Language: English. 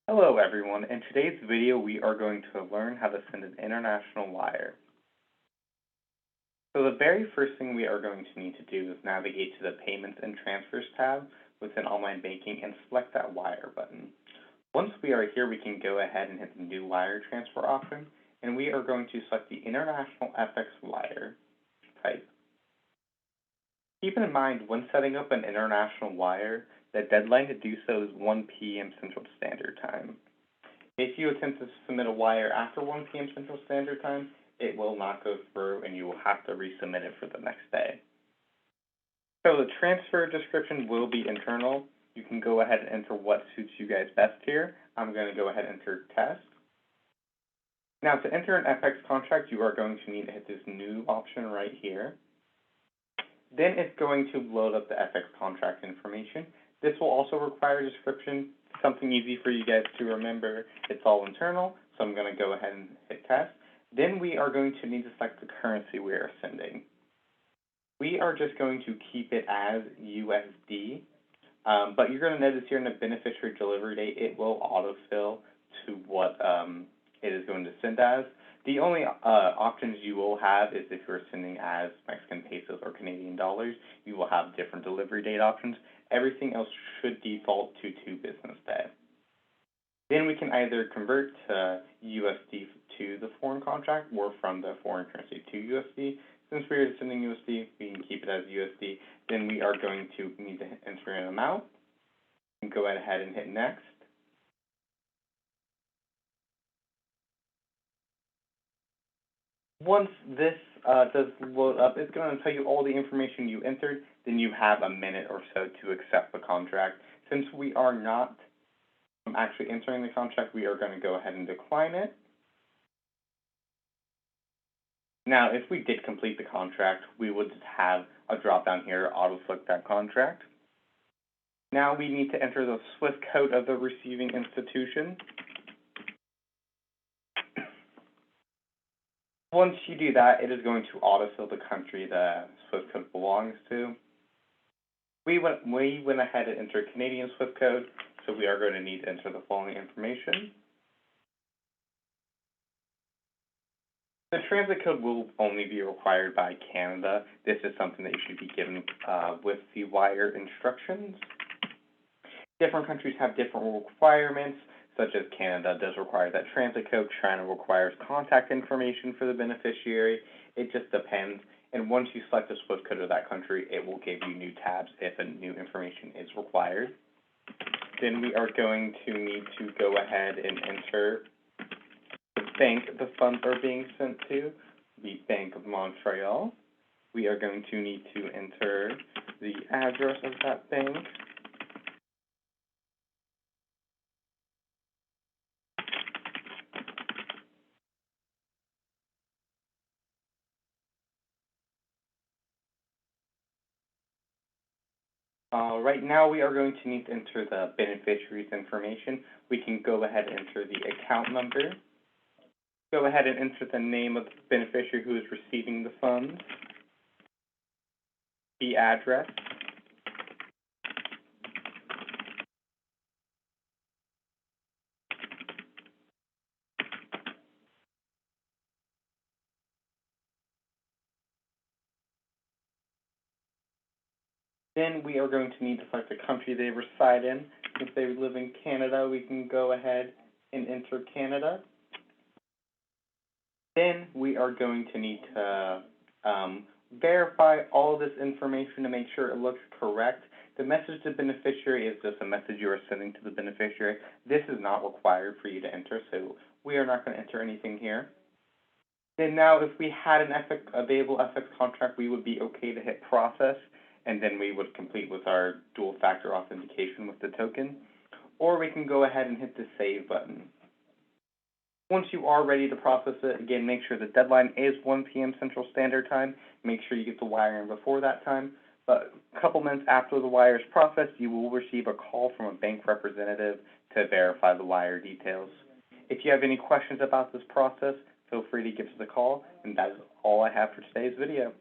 Hello everyone, in today's video we are going to learn how to send an international wire. So the very first thing we are going to need to do is navigate to the Payments and Transfers tab within Online Banking and select that Wire button. Once we are here, we can go ahead and hit the New Wire Transfer option, and we are going to select the International FX Wire type. Keep in mind, when setting up an international wire, the deadline to do so is 1 p.m. Central Standard Time. If you attempt to submit a wire after 1 p.m. Central Standard Time, it will not go through and you will have to resubmit it for the next day. So the transfer description will be internal. You can go ahead and enter what suits you guys best here. I'm going to go ahead and enter test. Now to enter an FX contract, you are going to need to hit this new option right here. Then it's going to load up the FX contract information. This will also require a description, something easy for you guys to remember. It's all internal, so I'm going to go ahead and hit test. Then we are going to need to select the currency we are sending. We are just going to keep it as USD, but you're going to notice here in the beneficiary delivery date, it will autofill to what it is going to send as. The only options you will have is if you're sending as Mexican pesos or Canadian dollars, you will have different delivery date options. Everything else should default to 2 business days. Then we can either convert to USD to the foreign contract or from the foreign currency to USD. Since we are sending USD, we can keep it as USD. Then we are going to need to enter an amount and go ahead and hit next. Once this does load up, it's going to tell you all the information you entered. Then you have a minute or so to accept the contract. Since we are not actually entering the contract, we are going to go ahead and decline it. Now, if we did complete the contract, we would have a drop-down here, auto-select that contract. Now we need to enter the SWIFT code of the receiving institution. Once you do that, it is going to autofill the country the SWIFT code belongs to. We went ahead and entered Canadian SWIFT code, so we are going to need to enter the following information. The transit code will only be required by Canada. This is something that you should be given with the wire instructions. Different countries have different requirements, such as Canada does require that transit code. China requires contact information for the beneficiary. It just depends. And once you select the SWIFT code of that country, it will give you new tabs if a new information is required. Then we are going to need to go ahead and enter the bank the funds are being sent to, the Bank of Montreal. We are going to need to enter the address of that bank. Right now, we are going to need to enter the beneficiary's information. We can go ahead and enter the account number. Go ahead and enter the name of the beneficiary who is receiving the funds, the address, then we are going to need to select the country they reside in. If they live in Canada, we can go ahead and enter Canada. Then we are going to need to verify all this information to make sure it looks correct. The message to the beneficiary is just a message you are sending to the beneficiary. This is not required for you to enter, so we are not going to enter anything here. Then now, if we had an available FX contract, we would be okay to hit process, and then we would complete with our dual-factor authentication with the token. Or we can go ahead and hit the Save button. Once you are ready to process it, again, make sure the deadline is 1 p.m. Central Standard Time. Make sure you get the wire in before that time. But a couple minutes after the wire is processed, you will receive a call from a bank representative to verify the wire details. If you have any questions about this process, feel free to give us a call. And that is all I have for today's video.